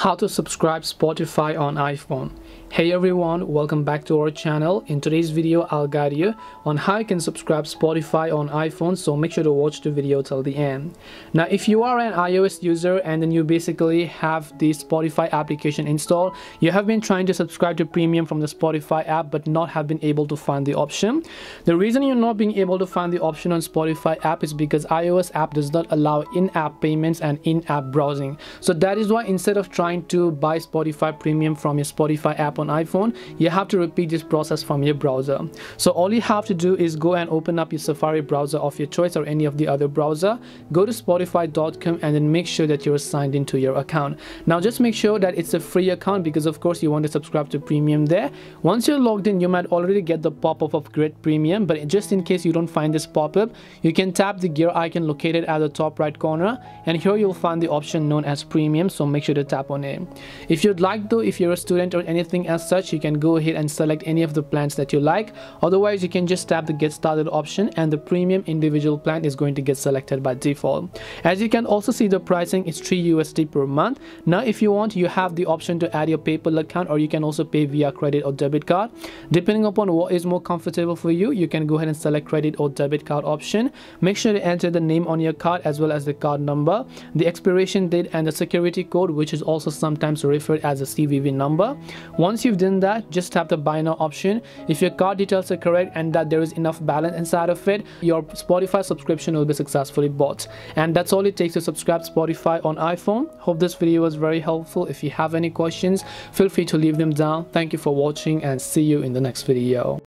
How to subscribe Spotify on iPhone. Hey everyone, welcome back to our channel. In today's video I'll guide you on how you can subscribe Spotify on iPhone, so make sure to watch the video till the end. Now if you are an iOS user and then you basically have the Spotify application installed, you have been trying to subscribe to premium from the Spotify app but not have been able to find the option. The reason you're not being able to find the option on Spotify app is because iOS app does not allow in-app payments and in-app browsing. So that is why instead of trying to buy Spotify premium from your Spotify app on iPhone, you have to repeat this process from your browser. So all you have to do is go and open up your Safari browser of your choice or any of the other browser, go to spotify.com and then make sure that you're signed into your account. Now just make sure that it's a free account because of course you want to subscribe to premium there. Once you're logged in, you might already get the pop-up of Grid Premium, but just in case you don't find this pop-up, you can tap the gear icon located at the top right corner and here you'll find the option known as premium, so make sure to tap on it. If you'd like though, if you're a student or anything as such, you can go ahead and select any of the plans that you like. Otherwise you can just tap the get started option and the premium individual plan is going to get selected by default. As you can also see, the pricing is $3 per month. Now if you want, you have the option to add your PayPal account or you can also pay via credit or debit card. Depending upon what is more comfortable for you, you can go ahead and select credit or debit card option. Make sure to enter the name on your card as well as the card number, the expiration date and the security code, which is also sometimes referred as a CVV number. Once you've done that, just tap the buy now option. If your card details are correct and that there is enough balance inside of it, your Spotify subscription will be successfully bought. And that's all it takes to subscribe Spotify on iPhone. Hope this video was very helpful. If you have any questions, feel free to leave them down. Thank you for watching and see you in the next video.